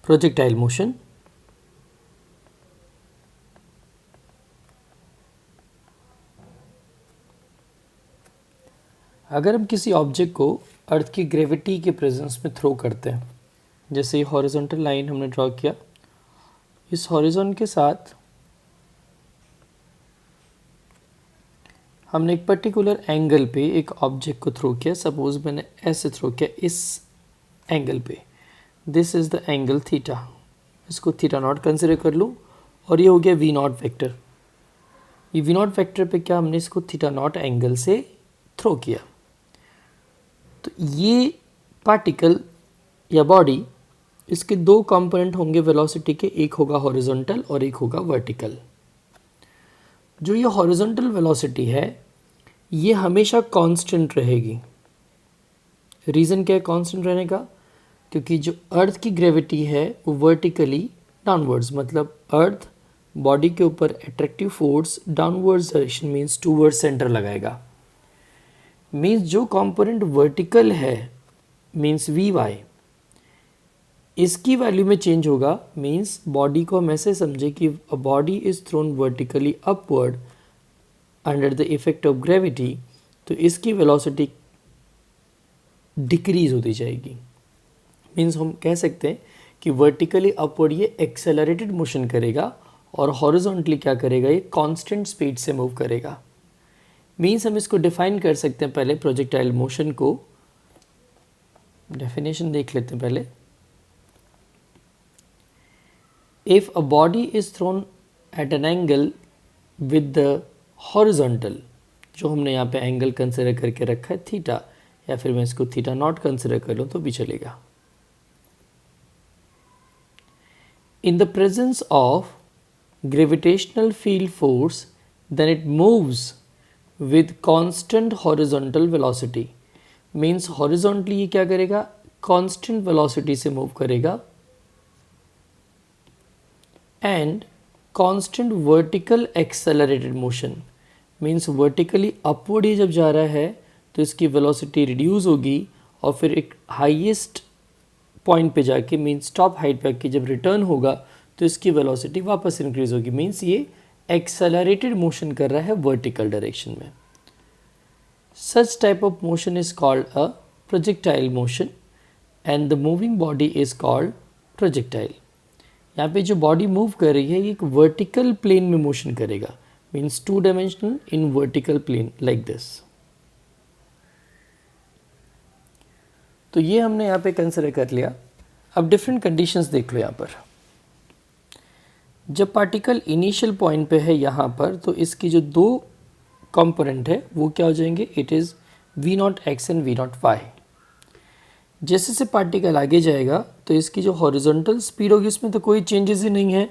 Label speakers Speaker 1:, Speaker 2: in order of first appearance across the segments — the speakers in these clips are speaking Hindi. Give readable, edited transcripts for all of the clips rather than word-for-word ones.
Speaker 1: Projectile motion. अगर हम किसी ऑब्जेक्ट को अर्थ की ग्रेविटी के प्रेजेंस में थ्रो करते हैं, जैसे ये हॉरिजॉन्टल लाइन हमने ड्रॉ किया, इस हॉरिजॉन के साथ हमने एक पर्टिकुलर एंगल पे एक ऑब्जेक्ट को थ्रो किया। सपोज मैंने ऐसे थ्रो किया इस एंगल पे, this is the angle theta, इसको थीटा नॉट कंसिडर कर लूँ और ये हो गया वी नॉट वेक्टर। ये वी नॉट वेक्टर पे क्या हमने इसको थीटा नॉट एंगल से थ्रो किया। तो ये पार्टिकल या बॉडी, इसके दो कंपोनेंट होंगे वेलोसिटी के, एक होगा हॉरिजॉन्टल और एक होगा वर्टिकल। जो ये हॉरिजॉन्टल वेलोसिटी है ये हमेशा कांस्टेंट रहेगी। रीज़न क्या है कांस्टेंट रहने का? क्योंकि जो अर्थ की ग्रेविटी है वो वर्टिकली डाउनवर्ड्स, मतलब अर्थ बॉडी के ऊपर attractive force downwards direction means toward centre लगाएगा। मीन्स जो कंपोनेंट वर्टिकल है मीन्स वी वाई, इसकी वैल्यू में चेंज होगा। मीन्स बॉडी को हम ऐसे समझे कि a body is thrown vertically upward under the effect of gravity, तो इसकी वेलोसिटी डिक्रीज होती जाएगी। मीन्स हम कह सकते हैं कि वर्टिकली अपवर्ड ये एक्सेलरेटेड मोशन करेगा और हॉरिजॉन्टली क्या करेगा, ये कांस्टेंट स्पीड से मूव करेगा। मीन्स हम इसको डिफाइन कर सकते हैं। पहले प्रोजेक्टाइल मोशन को डेफिनेशन देख लेते हैं पहले। If a body is thrown at an angle with the horizontal, जो हमने यहाँ पे एंगल कंसिडर करके रखा है थीटा, या फिर मैं इसको थीटा नॉट कंसिडर कर लूँ तो भी चलेगा। In the presence of gravitational field force, then it moves with constant horizontal velocity. Means horizontally ये क्या करेगा, constant velocity से मूव करेगा and constant vertical accelerated motion means vertically upward ही जब जा रहा है तो इसकी velocity reduce होगी और फिर एक highest point पे जाके means top height पे आके जब return होगा तो इसकी velocity वापस increase होगी। means ये accelerated motion कर रहा है vertical direction में। Such type of motion is called a projectile motion and the moving body is called projectile। यहाँ पे जो बॉडी मूव कर रही है ये एक वर्टिकल प्लेन में मोशन करेगा, means two dimensional in vertical plane like this. तो ये हमने यहाँ पे कंसिडर कर लिया। अब डिफरेंट कंडीशंस देख लो यहाँ पर। जब पार्टिकल इनिशियल पॉइंट पे है यहाँ पर, तो इसकी जो दो कंपोनेंट है वो क्या हो जाएंगे, it is V naught X and V naught Y. जैसे से पार्टिकल आगे जाएगा तो इसकी जो हॉरिजॉन्टल स्पीड होगी उसमें तो कोई चेंजेस ही नहीं है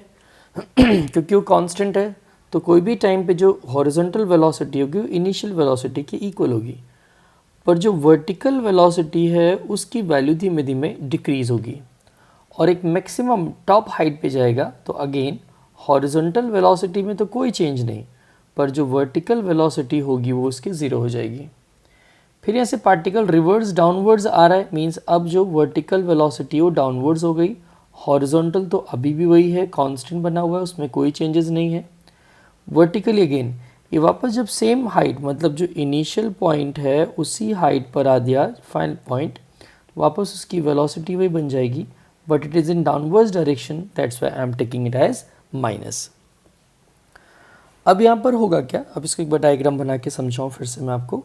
Speaker 1: क्योंकि वो कांस्टेंट है। तो कोई भी टाइम पे जो हॉरिजॉन्टल वेलोसिटी होगी वो इनिशियल वेलोसिटी के इक्वल होगी, पर जो वर्टिकल वेलोसिटी है उसकी वैल्यू धीमे धीमे डिक्रीज होगी और एक मैक्सिमम टॉप हाइट पे जाएगा। तो अगेन हॉरिजॉन्टल वेलोसिटी में तो कोई चेंज नहीं, पर जो वर्टिकल वेलोसिटी होगी वो उसकी ज़ीरो हो जाएगी। फिर यहाँ से पार्टिकल रिवर्स डाउनवर्ड्स आ रहा है, मीन्स अब जो वर्टिकल वेलोसिटी वो डाउनवर्ड्स हो गई, हॉरिजॉन्टल तो अभी भी वही है, कांस्टेंट बना हुआ है, उसमें कोई चेंजेस नहीं है। वर्टिकली अगेन ये वापस जब सेम हाइट, मतलब जो इनिशियल पॉइंट है उसी हाइट पर आ दिया फाइनल पॉइंट, वापस उसकी वेलोसिटी वही बन जाएगी, but it is in downwards direction, that's why I am taking it as minus. अब यहाँ पर होगा क्या, अब इसको एक बार डायग्राम बना के समझाऊँ फिर से मैं आपको।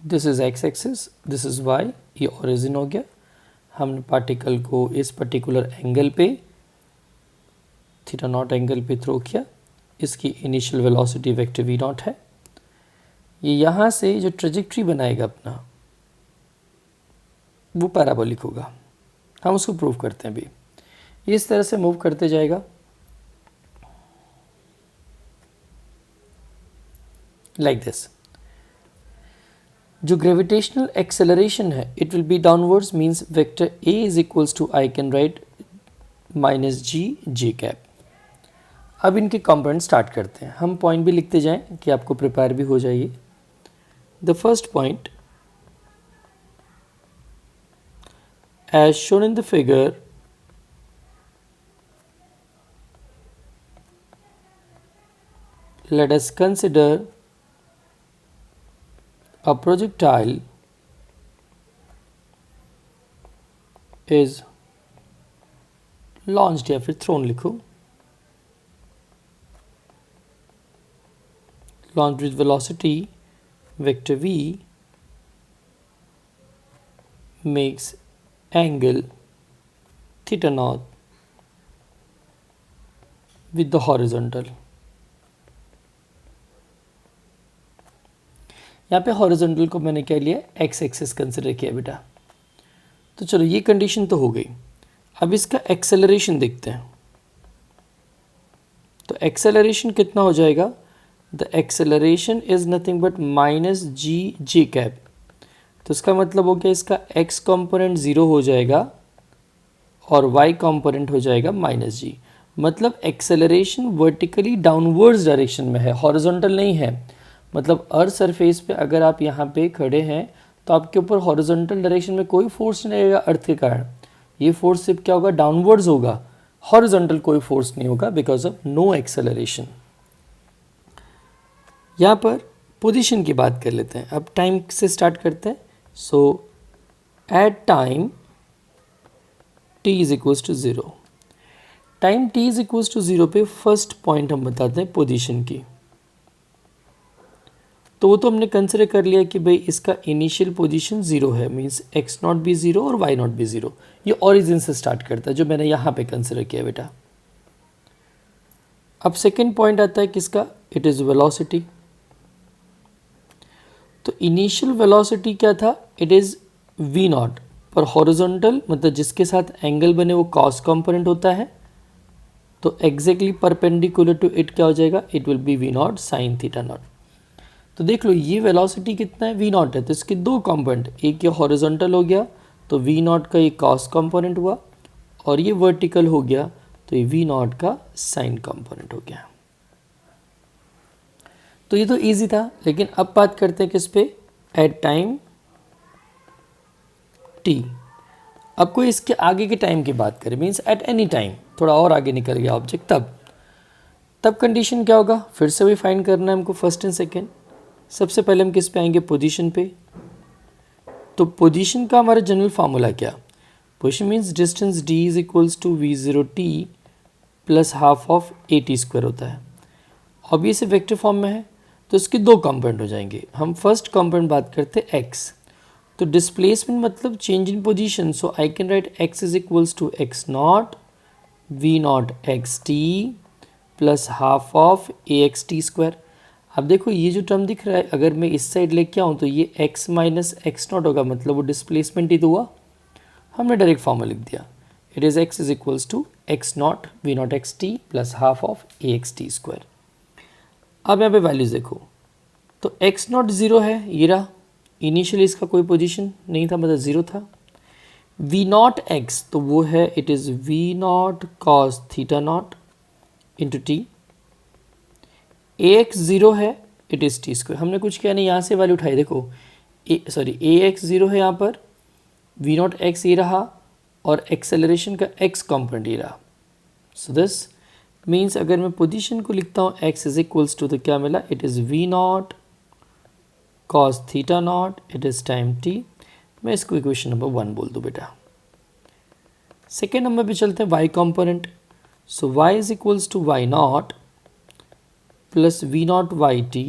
Speaker 1: This is X axis, this is Y, ये ओरिजिन हो गया। हमने पार्टिकल को इस पर्टिकुलर एंगल पे थीटा नॉट एंगल पे थ्रो किया, इसकी initial velocity vector V naught है। ये यहाँ से जो ट्रेजेक्ट्री बनाएगा अपना वो पैराबोलिक होगा, हम उसको प्रूव करते हैं अभी। ये इस तरह से मूव करते जाएगा लाइक दिस। जो ग्रेविटेशनल एक्सेलरेशन है it will be downwards, means vector A is equals to I can write minus G J cap. अब इनके कंपोनेंट स्टार्ट करते हैं। हम पॉइंट भी लिखते जाएं कि आपको प्रिपेयर भी हो जाइए। The first point, as shown in the figure, let us consider a projectile is launched, या फिर thrown लिखो, launched with velocity vector v makes angle theta naught with the horizontal। यहाँ पे हॉरिजॉन्टल को मैंने क्या लिया, एक्स एक्सिस कंसिडर किया बेटा। तो चलो ये कंडीशन तो हो गई। अब इसका एक्सेलरेशन देखते हैं। तो एक्सेलरेशन कितना हो जाएगा, the acceleration is nothing but minus G J cap. तो इसका मतलब हो गया इसका एक्स कंपोनेंट ज़ीरो हो जाएगा और वाई कंपोनेंट हो जाएगा माइनस जी। मतलब एक्सेलरेशन वर्टिकली डाउनवर्ड्स डायरेक्शन में है, हॉरिजॉन्टल नहीं है। मतलब अर्थ सरफेस पे अगर आप यहाँ पे खड़े हैं तो आपके ऊपर हॉरिजॉन्टल डायरेक्शन में कोई फोर्स नहीं रहेगा अर्थ के कारण। ये फोर्स सिर्फ क्या होगा, डाउनवर्ड्स होगा, हॉरिजॉन्टल कोई फोर्स नहीं होगा बिकॉज ऑफ नो एक्सेलरेशन। यहाँ पर पोजीशन की बात कर लेते हैं। अब टाइम से स्टार्ट करते हैं। So at time t is equals to 0, time t is equals to 0 पे फर्स्ट पॉइंट हम बताते हैं पोजीशन की। तो वो तो हमने कंसिडर कर लिया कि भाई इसका इनिशियल पोजीशन 0 है, मींस x नॉट भी 0 और y नॉट भी 0। ये ओरिजिन से स्टार्ट करता है जो मैंने यहाँ पे कंसिडर किया बेटा। अब सेकेंड पॉइंट आता है किसका, इट इज़ वेलोसिटी। तो इनिशियल वेलोसिटी क्या था, इट इज़ v नॉट, पर हॉरिजॉन्टल मतलब जिसके साथ एंगल बने वो कॉस कंपोनेंट होता है। तो एग्जैक्टली परपेंडिकुलर टू इट क्या हो जाएगा, it will B v not sine theta not. तो देख लो ये वेलोसिटी कितना है, v नॉट है, तो इसके दो कंपोनेंट, एक ये हॉरिजॉन्टल हो गया तो v नॉट का ये कॉस कंपोनेंट हुआ, और ये वर्टिकल हो गया तो ये v नॉट का साइन कंपोनेंट हो गया। तो ये तो इजी था। लेकिन अब बात करते हैं किस पे, एट टाइम t। अब कोई इसके आगे के टाइम की बात करें, मीन्स एट एनी टाइम, थोड़ा और आगे निकल गया ऑब्जेक्ट, तब कंडीशन क्या होगा, फिर से भी फाइंड करना है हमको फर्स्ट एंड सेकेंड। सबसे पहले हम किस पे आएंगे, पोजीशन पे। तो पोजीशन का हमारा जनरल फार्मूला क्या, position means distance d is equals to v0t plus half of at square होता है। अब ये से वेक्टर फॉर्म में है तो इसके दो कंपोनेंट हो जाएंगे। हम फर्स्ट कंपोनेंट बात करते हैं x। तो डिस्प्लेसमेंट मतलब change in position, so I can write x is equals to x naught v naught X T plus half of A X T square. अब देखो ये जो टर्म दिख रहा है, अगर मैं इस साइड लेके आऊँ तो ये x माइनस एक्स नॉट होगा, मतलब वो डिस्प्लेसमेंट ही तो हुआ। हमने डायरेक्ट फॉर्मूला लिख दिया, it is x is equals to X naught V naught X T plus half of A X T square. अब यहाँ पे वैल्यूज देखो, तो x नॉट 0 है, ये रहा, इनिशियली इसका कोई पोजीशन नहीं था, मतलब 0 था। v नॉट एक्स तो वो है, it is v not cos theta naught into T. A x 0 है, इट इज़ टी स्क्वायर। हमने कुछ किया नहीं, यहाँ से वैल्यू उठाई, देखो ए एक्स 0 है यहाँ पर, वी नॉट एक्स ये रहा, और एक्सेलरेशन का एक्स कॉम्पोनेंट ये रहा। सो दिस मीन्स अगर मैं पोजीशन को लिखता हूँ एक्स इज इक्वल्स टू, तो क्या मिला, it is V naught cos theta naught, it is time T. मैं इसको इक्वेशन नंबर 1 बोल दूँ बेटा। सेकेंड नंबर पे चलते हैं Y component. So Y is equals to Y naught plus V naught Y T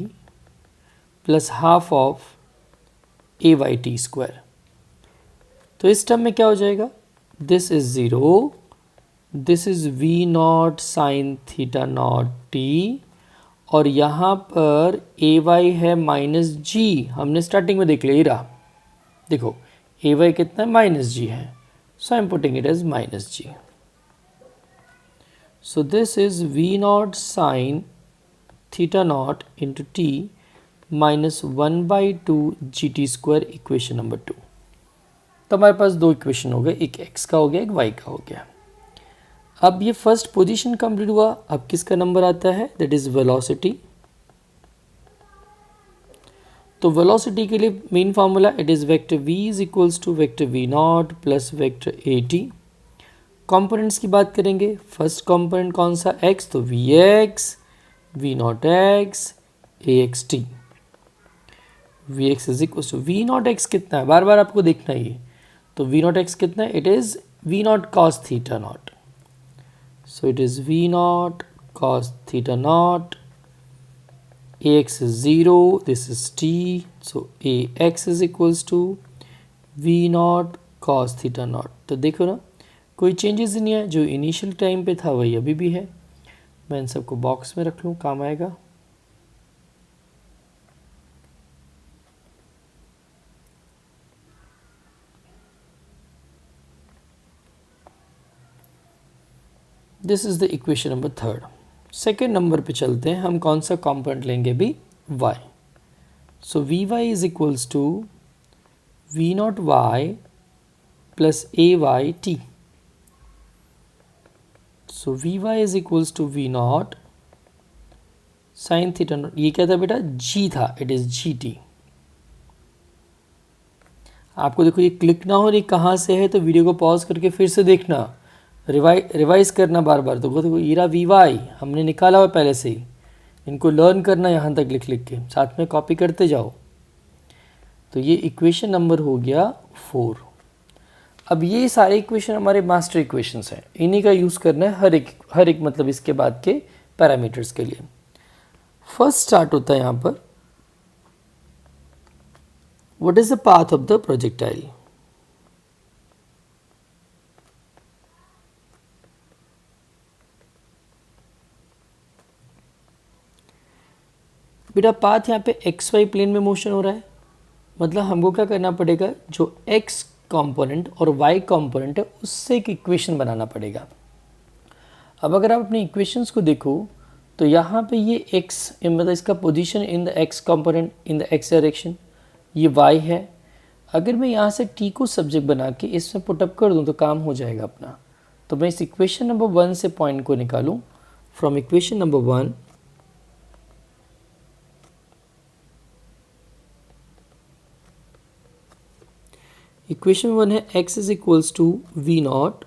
Speaker 1: plus half of A Y T square. तो इस टर्म में क्या हो जाएगा, this is 0, this is V naught sine theta naught T, और यहाँ पर ए वाई है माइनस जी, हमने स्टार्टिंग में देख लिया, ये रहा, देखो ए वाई कितना है, माइनस जी है, so I am putting it as minus G. So this is V naught sine theta naught into T minus 1/2 G T square, equation number 2। तो हमारे पास दो इक्वेशन हो गए, एक x का हो गया, एक y का हो गया। अब ये फर्स्ट पोजीशन कंप्लीट हुआ, अब किसका नंबर आता है, दैट इज वेलोसिटी। तो वेलोसिटी के लिए main formula it is vector v is equals to vector v naught plus vector at। Components की बात करेंगे, फर्स्ट कंपोनेंट कौन सा, x, तो vx, v naught x, ax t। vx is equals to v naught x कितना है, बार बार आपको देखना ही, तो v नॉट x कितना है, it is v not cos theta naught. So it is V naught cos theta naught. Ax is 0. This is t. So Ax is equals to V naught cos theta naught. तो देखो ना, कोई चेंजेस नहीं है, जो इनिशियल टाइम पे था वही अभी भी है। मैं इन सबको बॉक्स में रख लूँ, काम आएगा। This is the equation number 3। Second number पे चलते हैं, हम कौन सा कॉम्पोनेंट लेंगे भी, y। So V Y is equals to V naught Y plus A Y T. So V Y is equals to V naught sine theta naught, ये क्या था बेटा, जी था, इट इज जी टी। आपको देखो ये क्लिक ना हो रही कहाँ से है, तो वीडियो को पॉज करके फिर से देखना, रिवाइज करना बार बार। तो देखो ये रहा वी वाई, हमने निकाला हुआ पहले से ही, इनको लर्न करना यहाँ तक लिख लिख के, साथ में कॉपी करते जाओ। तो ये इक्वेशन नंबर हो गया 4। अब ये सारे इक्वेशन हमारे मास्टर इक्वेशंस हैं, इन्हीं का यूज़ करना है हर एक मतलब इसके बाद के पैरामीटर्स के लिए। फर्स्ट स्टार्ट होता है यहाँ पर, what is the path of the projectile. बेटा पाथ यहाँ पे एक्स वाई प्लेन में मोशन हो रहा है, मतलब हमको क्या करना पड़ेगा, जो एक्स कंपोनेंट और वाई कंपोनेंट है उससे एक इक्वेशन बनाना पड़ेगा। अब अगर आप अपनी इक्वेशंस को देखो तो यहाँ पे ये एक्स मतलब इसका position in the x component in the x direction, ये वाई है। अगर मैं यहाँ से टी को सब्जेक्ट बना के इसमें पुटअप कर दूँ तो काम हो जाएगा अपना। तो मैं इस इक्वेशन नंबर 1 से पॉइंट को निकालूँ, फ्रॉम इक्वेशन नंबर 1 इक्वेशन 1 है x is equals to V naught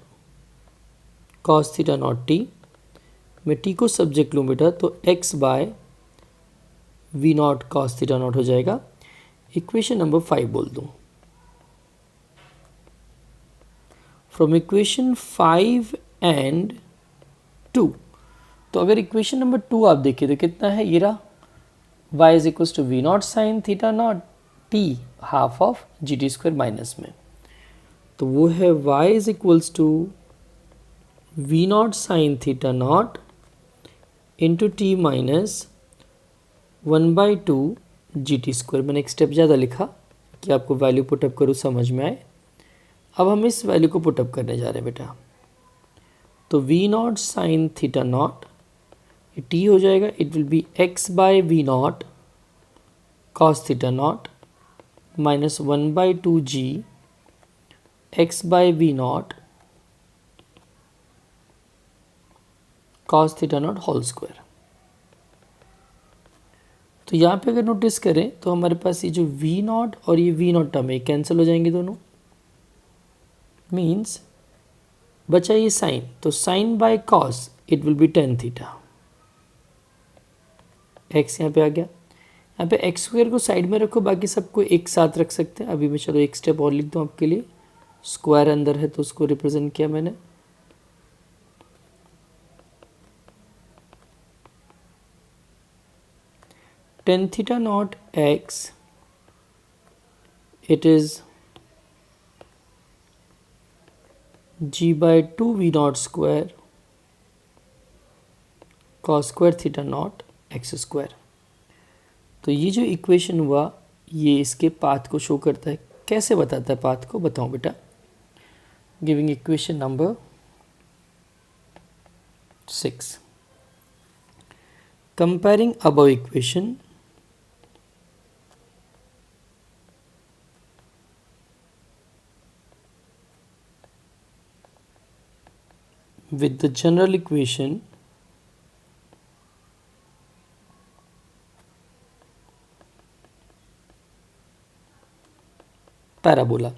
Speaker 1: cos theta naught T. मैं t को सब्जेक्ट लूँ बेटा तो x by V naught cos theta naught हो जाएगा। इक्वेशन नंबर 5 बोल दूँ, फ्रॉम इक्वेशन 5 एंड 2। तो अगर इक्वेशन नंबर 2 आप देखिए तो कितना है, ये रहा y is equals to V naught sine theta naught T half of G T square minus में, तो वो है y is equals to V naught sine theta naught into T minus 1/2 G T square. मैंने एक स्टेप ज़्यादा लिखा कि आपको वैल्यू पुटअप करूँ समझ में आए। अब हम इस वैल्यू को पुटअप करने जा रहे हैं बेटा, तो V naught sine theta naught T हो जाएगा, it will be x by V naught cos theta naught minus 1/2 G x by V naught cos theta naught whole square. तो यहाँ पे अगर नोटिस करें तो हमारे पास ये जो वी नॉट और ये वी नॉट टर्म है कैंसिल हो जाएंगे दोनों, मीन्स बचा ये साइन, तो sine by cos it will be tan theta. X यहाँ पे आ गया, यहाँ पे एक्स स्क्वायर को साइड में रखो, बाकी सबको एक साथ रख सकते हैं। अभी मैं चलो एक स्टेप और लिख दूँ आपके लिए, स्क्वायर अंदर है तो उसको रिप्रेजेंट किया मैंने। Tan theta naught X it is G by 2 V naught square cos square theta naught X square. तो ये जो इक्वेशन हुआ ये इसके पाथ को शो करता है। कैसे बताता है पाथ को, बताओ बेटा। Giving equation number 6, comparing above equation with the general equation parabola.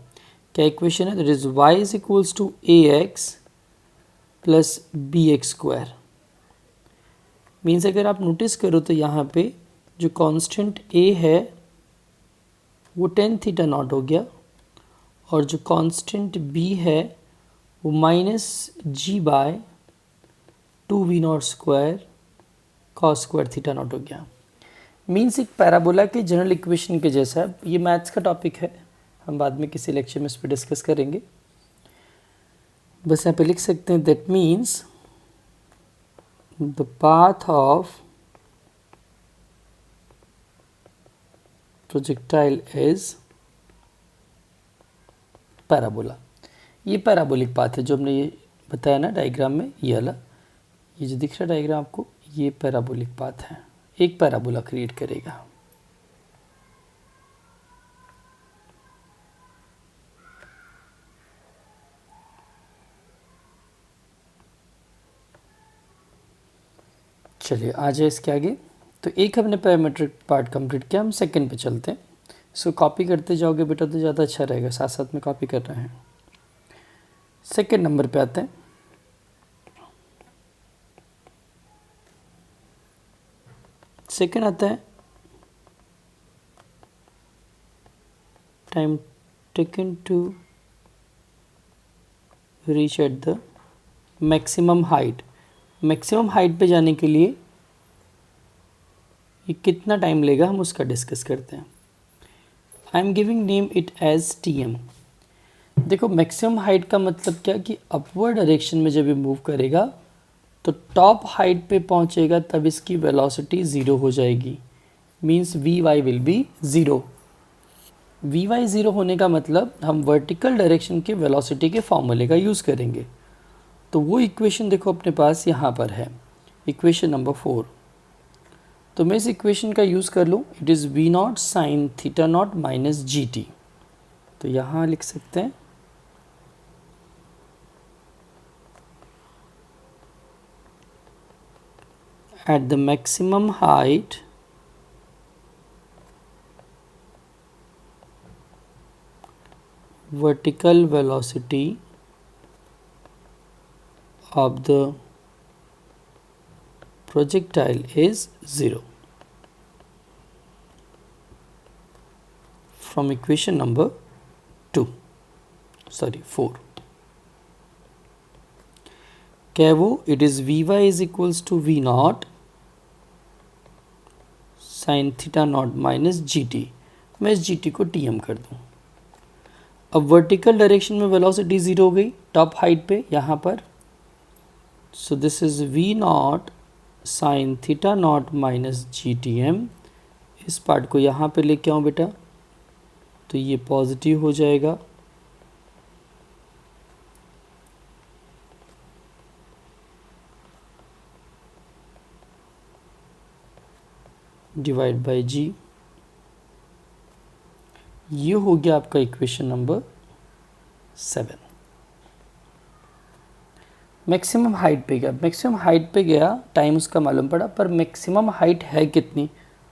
Speaker 1: क्या इक्वेशन है? That is y is equals to ax plus bx square. Means अगर आप नोटिस करो तो यहाँ पे जो कांस्टेंट a है वो टेन थीटा नॉट हो गया, और जो कांस्टेंट b है वो minus G by 2v naught square cos square theta naught हो गया। मीन्स एक पैराबोला के जनरल इक्वेशन के जैसा है। ये मैथ्स का टॉपिक है, हम बाद में किसी लेक्चर में इस पर डिस्कस करेंगे। बस यहाँ पे लिख सकते हैं that means the path of projectile is parabola. ये पैराबोलिक पाथ है जो हमने ये बताया ना डायग्राम में, ये वाला, ये जो दिख रहा है डायग्राम आपको, ये पैराबोलिक पाथ है, एक पैराबोला क्रिएट करेगा। चलिए आ जाए इसके आगे। तो एक हमने पैरामीट्रिक पार्ट कंप्लीट किया, हम सेकंड पे चलते हैं। इसको कॉपी करते जाओगे बेटा तो ज़्यादा अच्छा रहेगा, साथ साथ में कॉपी कर रहे हैं। सेकंड नंबर पे आते हैं। सेकंड आता है time taken to reach at the maximum height. Maximum height पे जाने के लिए ये कितना टाइम लेगा हम उसका डिस्कस करते हैं। I am giving name it as TM. देखो मैक्सिमम हाइट का मतलब क्या कि अपवर्ड डायरेक्शन में जब ये मूव करेगा तो टॉप हाइट पे पहुंचेगा तब इसकी वेलोसिटी ज़ीरो हो जाएगी। Means V Y will be zero. V Y zero होने का मतलब हम वर्टिकल डायरेक्शन के वेलोसिटी के फॉर्मूले का यूज़ करेंगे। तो वो इक्वेशन देखो अपने पास यहाँ पर है, इक्वेशन नंबर 4। तो मैं इस इक्वेशन का यूज़ कर लूँ, it is V naught sine theta naught minus G T. तो यहाँ लिख सकते हैं at the maximum height vertical velocity of the projectile is 0 from equation number 4। क्या वो? it is Vy is equals to V naught sine theta naught minus G T. मैं इस जी टी को टी एम कर दूँ। अब वर्टिकल डायरेक्शन में वेलोसिटी ज़ीरो हो गई टॉप हाइट पे यहाँ पर। So this is V naught sine theta naught minus G T M. इस पार्ट को यहाँ पे लेके आऊँ बेटा तो ये पॉजिटिव हो जाएगा, डिवाइड बाय जी। ये हो गया आपका इक्वेशन नंबर 7। मैक्सिमम हाइट पे गया, मैक्सिमम हाइट पे गया, टाइम उसका मालूम पड़ा, पर मैक्सिमम हाइट है कितनी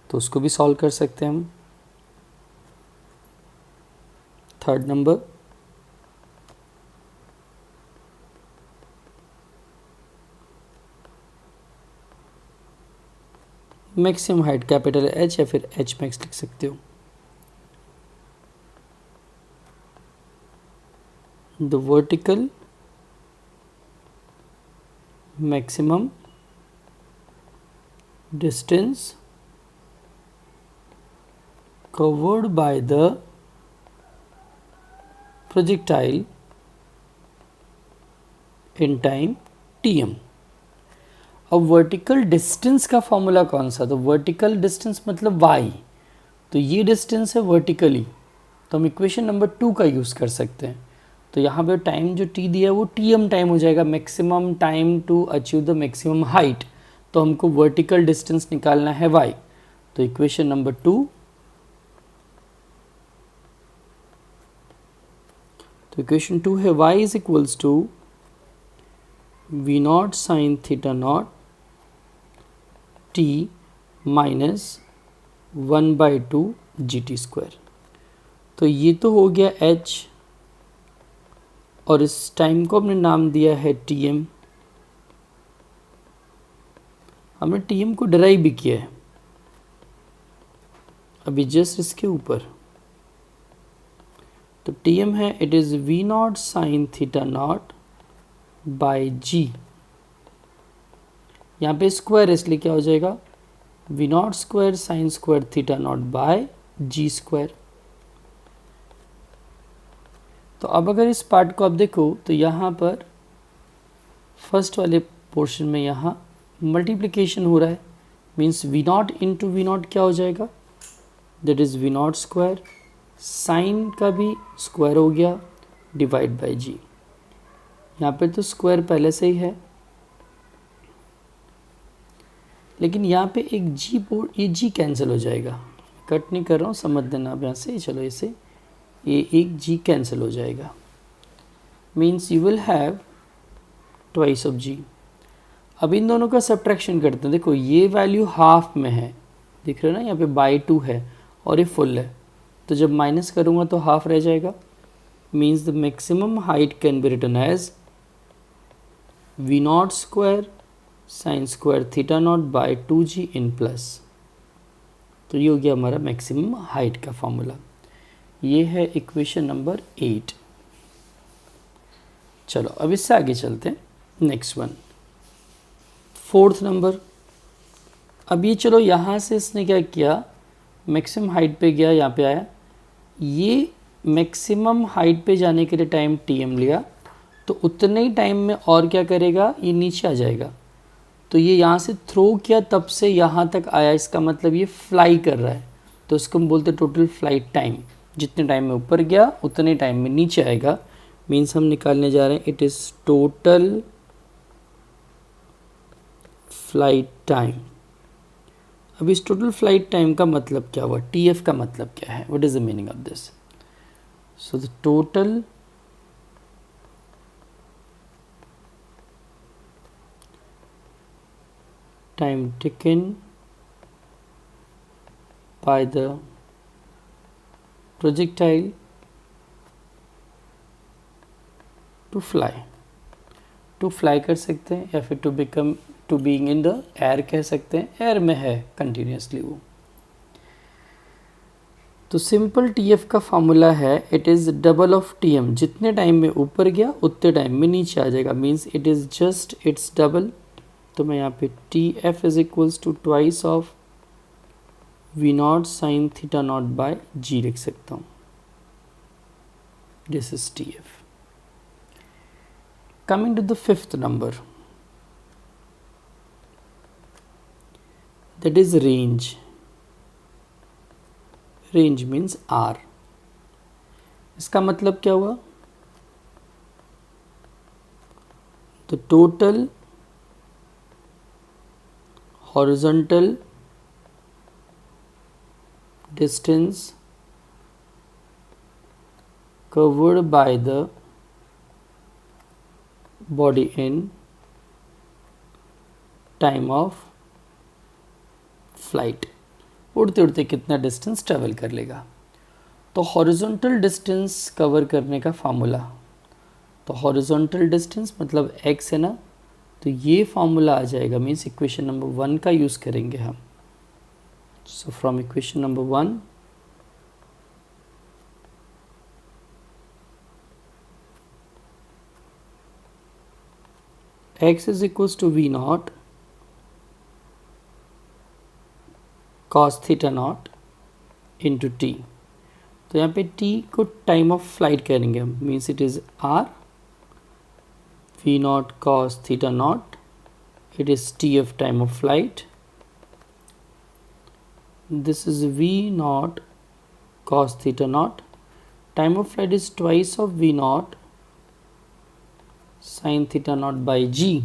Speaker 1: तो उसको भी सॉल्व कर सकते हैं हम। Third number, maximum height capital H या फिर एच मैक्स लिख सकते हो। The vertical maximum distance covered by the projectile in time tm। अब वर्टिकल डिस्टेंस का फॉर्मूला कौन सा? तो वर्टिकल डिस्टेंस मतलब y, तो ये डिस्टेंस है वर्टिकली, तो हम इक्वेशन नंबर 2 का यूज़ कर सकते हैं। तो यहाँ पे टाइम जो t दिया है वो tm टाइम हो जाएगा, maximum time to achieve the maximum height. तो हमको वर्टिकल डिस्टेंस निकालना है y। तो इक्वेशन नंबर 2, तो इक्वेशन 2 है y is equals to V naught sine theta naught T minus 1/2 G T square. तो ये तो हो गया h, और इस टाइम को हमने नाम दिया है टी एम। हमने टी एम को डिराइव भी किया है अभी जस्ट इसके ऊपर। तो टी एम है, it is V naught sine theta naught by G. यहाँ पे स्क्वायर इसलिए क्या हो जाएगा, V naught square sine square theta naught by G square. तो अब अगर इस पार्ट को आप देखो तो यहाँ पर फर्स्ट वाले पोर्शन में यहाँ मल्टीप्लिकेशन हो रहा है, means V naught into V naught क्या हो जाएगा, that is V naught square, sine का भी स्क्वायर हो गया डिवाइड बाय जी। यहाँ पे तो स्क्वायर पहले से ही है, लेकिन यहाँ पे एक जी बोर्ड, ये जी कैंसिल हो जाएगा, कट नहीं कर रहा हूँ, समझ देना आप यहाँ से। चलो इसे, ये एक जी कैंसिल हो जाएगा, means you will have twice of G. अब इन दोनों का सब्ट्रैक्शन करते हैं। देखो ये वैल्यू हाफ में है, दिख रहा है ना, यहाँ पे बाई 2 है और ये फुल है, तो जब माइनस करूँगा तो हाफ रह जाएगा। Means the maximum height can be written as V naught square sine square theta naught by 2g in plus. तो ये हो गया हमारा मैक्सिमम हाइट का फॉर्मूला। ये है इक्वेशन नंबर 8। चलो अब इससे आगे चलते हैं, नेक्स्ट वन, फोर्थ नंबर। अब ये चलो यहाँ से इसने क्या किया, मैक्सिमम हाइट पे गया, यहाँ पे आया, ये मैक्सिमम हाइट पे जाने के लिए टाइम टी एम लिया, तो उतने ही टाइम में और क्या करेगा, ये नीचे आ जाएगा। तो ये यहाँ से थ्रो किया तब से यहाँ तक आया, इसका मतलब ये फ्लाई कर रहा है, तो इसको हम बोलते हैं टोटल फ्लाइट टाइम। जितने टाइम में ऊपर गया उतने टाइम में नीचे आएगा, मीन्स हम निकालने जा रहे हैं it is total flight time. अब इस टोटल फ्लाइट टाइम का मतलब क्या हुआ, टी एफ का मतलब क्या है, what is the meaning of this. So the total time taken by the projectile to fly, to fly कर सकते हैं, या फिर to being in the air कह सकते हैं, एयर में है कंटिन्यूसली वो। तो सिंपल टी एफ का फॉर्मूला है it is double of T M, जितने टाइम में ऊपर गया उतने टाइम में नीचे आ जाएगा, means it is just it's double. तो मैं यहाँ पे T F is equals to twice of V naught sine theta naught by G लिख सकता हूँ, this is T F. Coming to the fifth number, that is range. Range means R. इसका मतलब क्या हुआ, the total horizontal distance covered by the body in time of flight, उड़ते उड़ते कितना डिस्टेंस ट्रेवल कर लेगा। तो हॉरिजॉन्टल डिस्टेंस कवर करने का फार्मूला, तो हॉरिजॉन्टल डिस्टेंस मतलब x है ना, तो ये फार्मूला आ जाएगा, मीन्स इक्वेशन नंबर 1 का यूज़ करेंगे हम। So from equation number 1 x is equals to v naught cos theta naught into t। तो यहाँ पे t को टाइम ऑफ फ्लाइट करेंगे हम, means it is r v naught cos theta naught, it is tf time of flight, this is v naught cos theta naught, time of flight is twice of v naught sine theta naught by G.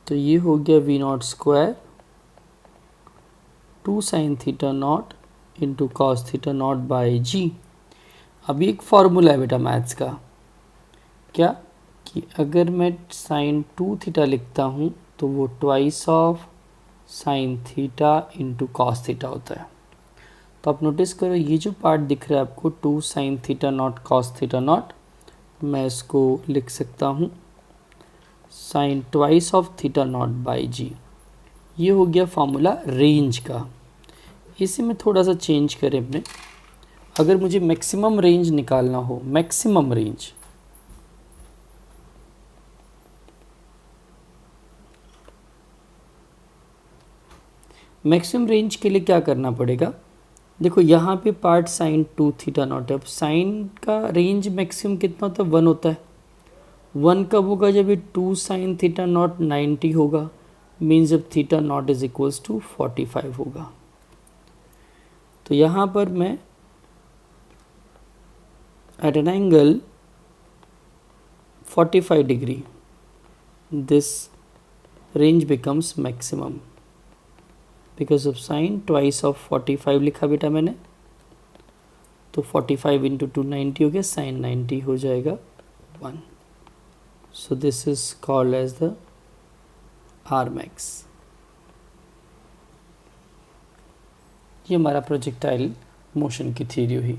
Speaker 1: तो ये हो गया V naught square 2 sine theta naught into cos theta naught by G. अभी एक फॉर्मूला है बेटा मैथ्स का, क्या, कि अगर मैं साइन 2 थीटा लिखता हूँ तो वो twice of sine theta into cos theta होता है। तो आप नोटिस करो ये जो पार्ट दिख रहा है आपको 2 sine theta naught cos theta naught, मैं इसको लिख सकता हूँ sine twice of theta naught by G. ये हो गया फॉर्मूला रेंज का। इसे मैं थोड़ा सा चेंज करें अपने, अगर मुझे मैक्सिमम रेंज निकालना हो, मैक्सिमम रेंज, मैक्सिमम रेंज के लिए क्या करना पड़ेगा, देखो यहाँ पे पार्ट साइन 2 थीटा नॉट है। अब साइन का रेंज मैक्सिमम कितना होता है, 1 होता है। 1 कब होगा, जब ये 2 साइन थीटा नॉट 90 होगा, मीन्स जब theta naught is equals to 45 होगा। तो यहाँ पर मैं at an angle 45 degree this range becomes maximum because of sine twice of 45 लिखा बेटा मैंने, तो 45 इंटू 2 90 हो गया, साइन 90 हो जाएगा 1। So this is called as the R max. ये हमारा प्रोजेक्टाइल मोशन की थ्योरी हुई।